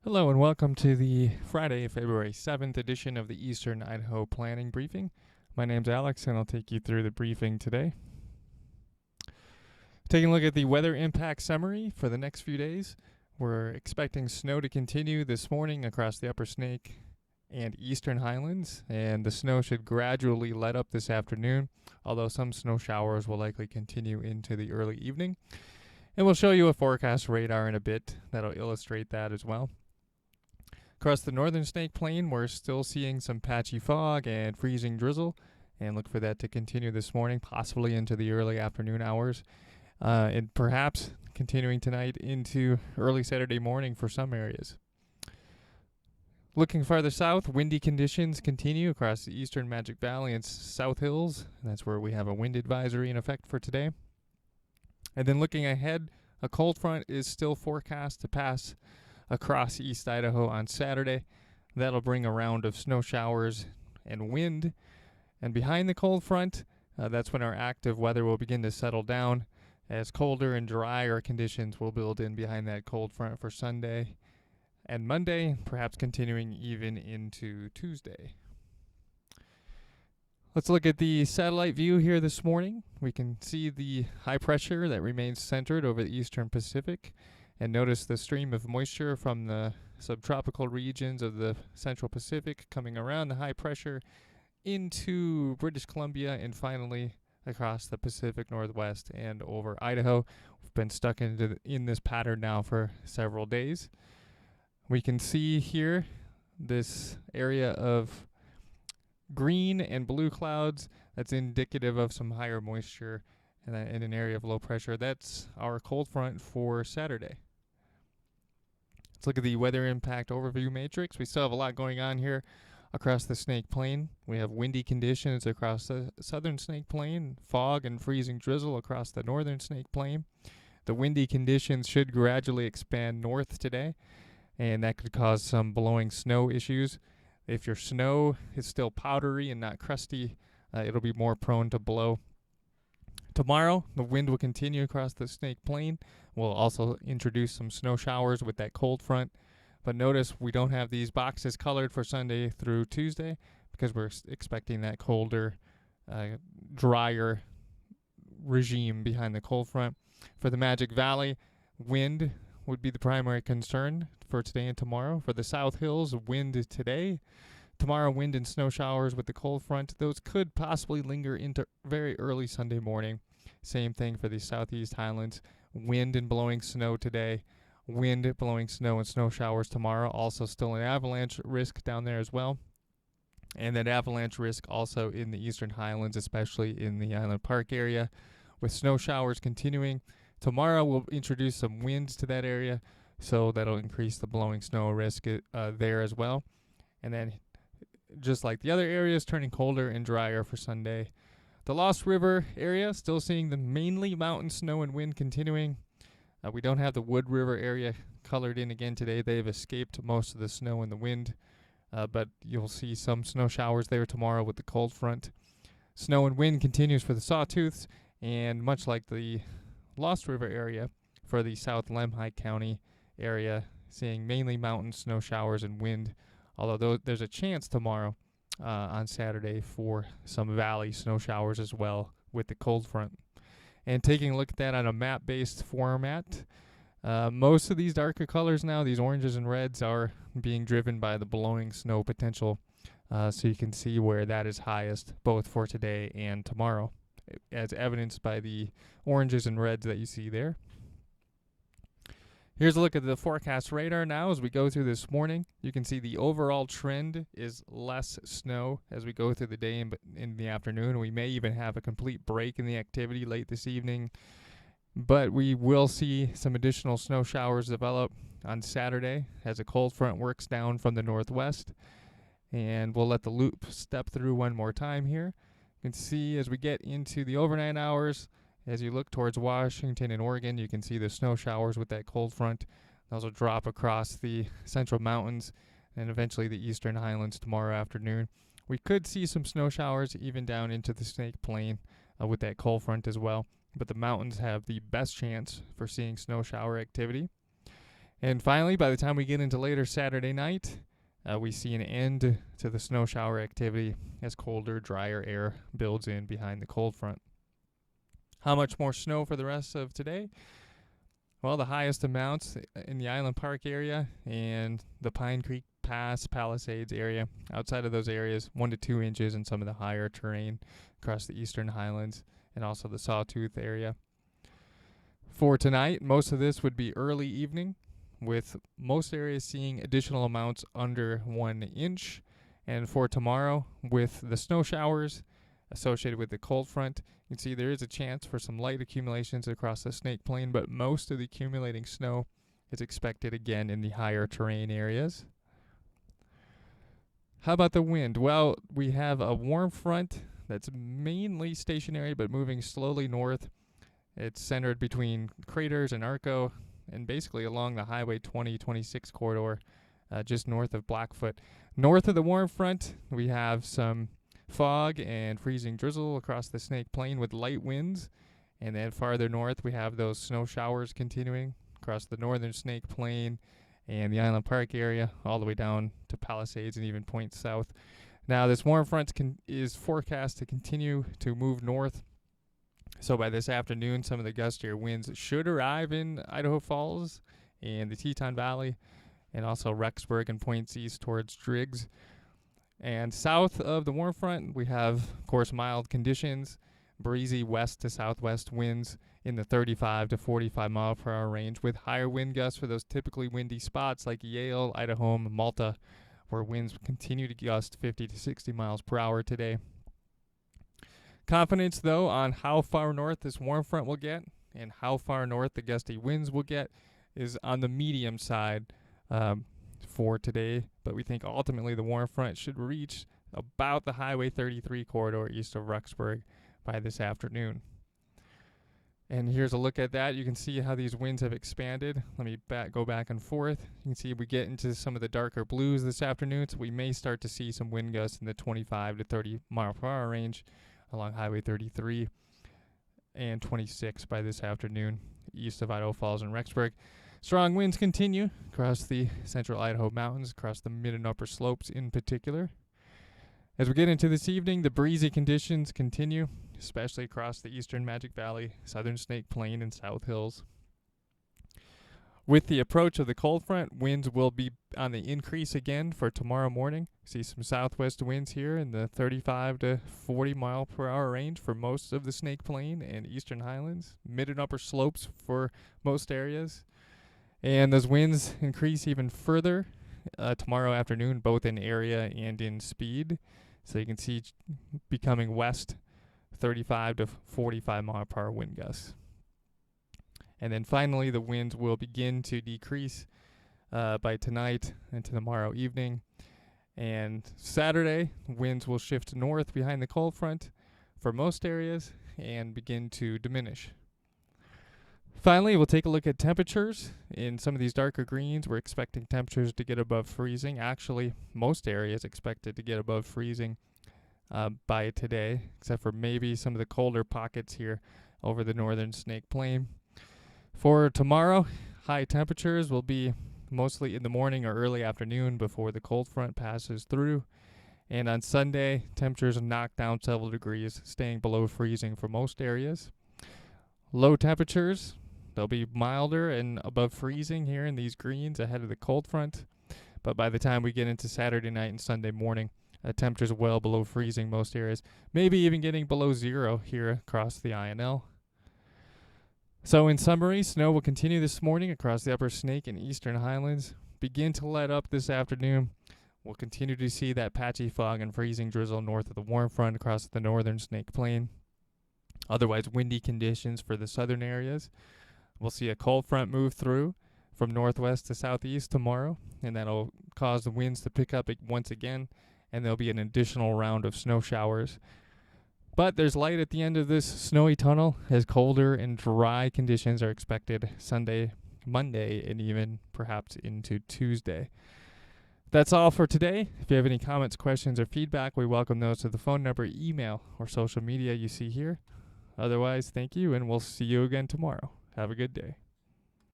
Hello and welcome to the Friday, February 7th edition of the Eastern Idaho Planning Briefing. My name's Alex and I'll take you through the briefing today. Taking a look at the weather impact summary for the next few days. We're expecting snow to continue this morning across the Upper Snake and Eastern Highlands, and the snow should gradually let up this afternoon, although some snow showers will likely continue into the early evening. And we'll show you a forecast radar in a bit that'll illustrate that as well. Across the northern Snake Plain, we're still seeing some patchy fog and freezing drizzle, and look for that to continue this morning, possibly into the early afternoon hours, and perhaps continuing tonight into early Saturday morning for some areas. Looking farther south, windy conditions continue across the eastern Magic Valley and South Hills. That's where we have a wind advisory in effect for today. And then looking ahead, a cold front is still forecast to pass across East Idaho on Saturday. That'll bring a round of snow showers and wind. And behind the cold front, that's when our active weather will begin to settle down, as colder and drier conditions will build in behind that cold front for Sunday and Monday, perhaps continuing even into Tuesday. Let's look at the satellite view here this morning. We can see the high pressure that remains centered over the eastern Pacific, and notice the stream of moisture from the subtropical regions of the central Pacific coming around the high pressure into British Columbia and finally across the Pacific Northwest and over Idaho. We've been stuck in this pattern now for several days. We can see here this area of green and blue clouds. That's indicative of some higher moisture in an area of low pressure. That's our cold front for Saturday. Let's look at the weather impact overview matrix. We still have a lot going on here across the Snake Plain. We have windy conditions across the southern Snake Plain, fog and freezing drizzle across the northern Snake Plain. The windy conditions should gradually expand north today, and that could cause some blowing snow issues. If your snow is still powdery and not crusty, it'll be more prone to blow. Tomorrow, the wind will continue across the Snake Plain. We'll also introduce some snow showers with that cold front. But notice we don't have these boxes colored for Sunday through Tuesday because we're expecting that colder, drier regime behind the cold front. For the Magic Valley, wind would be the primary concern for today and tomorrow. For the South Hills, wind today. Tomorrow, wind and snow showers with the cold front. Those could possibly linger into very early Sunday morning. Same thing for the Southeast Highlands. Wind and blowing snow today. Wind, blowing snow, and snow showers tomorrow. Also still an avalanche risk down there as well. And that avalanche risk also in the Eastern Highlands, especially in the Island Park area, with snow showers continuing. Tomorrow we'll introduce some winds to that area, so that'll increase the blowing snow risk there as well. And then, just like the other areas, turning colder and drier for Sunday. The Lost River area, still seeing the mainly mountain snow and wind continuing. We don't have the Wood River area colored in again today. They've escaped most of the snow and the wind, but you'll see some snow showers there tomorrow with the cold front. Snow and wind continues for the Sawtooths, and much like the Lost River area, for the South Lemhi County area, seeing mainly mountain snow showers and wind, although there's a chance tomorrow on Saturday for some valley snow showers as well with the cold front. And taking a look at that on a map-based format, most of these darker colors now, these oranges and reds, are being driven by the blowing snow potential. So you can see where that is highest, both for today and tomorrow, as evidenced by the oranges and reds that you see there. Here's a look at the forecast radar now as we go through this morning. You can see the overall trend is less snow as we go through the day and in the afternoon. We may even have a complete break in the activity late this evening, but we will see some additional snow showers develop on Saturday as a cold front works down from the northwest. And we'll let the loop step through one more time here. You can see as we get into the overnight hours, as you look towards Washington and Oregon, you can see the snow showers with that cold front. Those will drop across the central mountains and eventually the eastern highlands tomorrow afternoon. We could see some snow showers even down into the Snake Plain with that cold front as well. But the mountains have the best chance for seeing snow shower activity. And finally, by the time we get into later Saturday night, we see an end to the snow shower activity as colder, drier air builds in behind the cold front. How much more snow for the rest of today? Well, the highest amounts in the Island Park area and the Pine Creek Pass, Palisades area. Outside of those areas, 1 to 2 inches in some of the higher terrain across the eastern highlands and also the Sawtooth area. For tonight, most of this would be early evening, with most areas seeing additional amounts under 1 inch. And for tomorrow, with the snow showers associated with the cold front, you can see there is a chance for some light accumulations across the Snake Plain, but most of the accumulating snow is expected again in the higher terrain areas. How about the wind? Well, we have a warm front that's mainly stationary but moving slowly north. It's centered between Craters and Arco and basically along the Highway 20-26 corridor just north of Blackfoot. North of the warm front, we have some fog and freezing drizzle across the Snake Plain with light winds. And then farther north, we have those snow showers continuing across the northern Snake Plain and the Island Park area, all the way down to Palisades and even points south. Now, this warm front is forecast to continue to move north. So by this afternoon, some of the gustier winds should arrive in Idaho Falls and the Teton Valley, and also Rexburg and points east towards Driggs. And south of the warm front, we have, of course, mild conditions, breezy west to southwest winds in the 35 to 45 mile per hour range, with higher wind gusts for those typically windy spots like Yale, Idaho, Malta, where winds continue to gust 50 to 60 miles per hour today. Confidence, though, on how far north this warm front will get and how far north the gusty winds will get is on the medium side for today, but we think ultimately the warm front should reach about the Highway 33 corridor east of Rexburg by this afternoon. And here's a look at that. You can see how these winds have expanded. Let me go back and forth. You can see we get into some of the darker blues this afternoon, so we may start to see some wind gusts in the 25 to 30 mile per hour range along Highway 33 and 26 by this afternoon east of Idaho Falls and Rexburg. Strong winds continue across the central Idaho mountains, across the mid and upper slopes in particular. As we get into this evening, the breezy conditions continue, especially across the eastern Magic Valley, southern Snake Plain, and South Hills. With the approach of the cold front, winds will be on the increase again for tomorrow morning. See some southwest winds here in the 35 to 40 mile per hour range for most of the Snake Plain and eastern highlands, mid and upper slopes for most areas. And those winds increase even further tomorrow afternoon, both in area and in speed. So you can see becoming west 35 to 45 mile per hour wind gusts. And then finally, the winds will begin to decrease by tonight into tomorrow evening. And Saturday, winds will shift north behind the cold front for most areas and begin to diminish. Finally, we'll take a look at temperatures. In some of these darker greens, we're expecting temperatures to get above freezing. Actually, most areas expected to get above freezing by today, except for maybe some of the colder pockets here over the northern Snake Plain. For tomorrow, high temperatures will be mostly in the morning or early afternoon before the cold front passes through. And on Sunday, temperatures knock down several degrees, staying below freezing for most areas. Low temperatures, they'll be milder and above freezing here in these greens ahead of the cold front. But by the time we get into Saturday night and Sunday morning, temperatures well below freezing most areas, maybe even getting below zero here across the INL. So in summary, snow will continue this morning across the upper Snake and eastern highlands, begin to let up this afternoon. We'll continue to see that patchy fog and freezing drizzle north of the warm front across the northern Snake Plain. Otherwise, windy conditions for the southern areas. We'll see a cold front move through from northwest to southeast tomorrow, and that'll cause the winds to pick up once again, and there'll be an additional round of snow showers. But there's light at the end of this snowy tunnel as colder and dry conditions are expected Sunday, Monday, and even perhaps into Tuesday. That's all for today. If you have any comments, questions, or feedback, we welcome those to the phone number, email, or social media you see here. Otherwise, thank you, and we'll see you again tomorrow. Have a good day.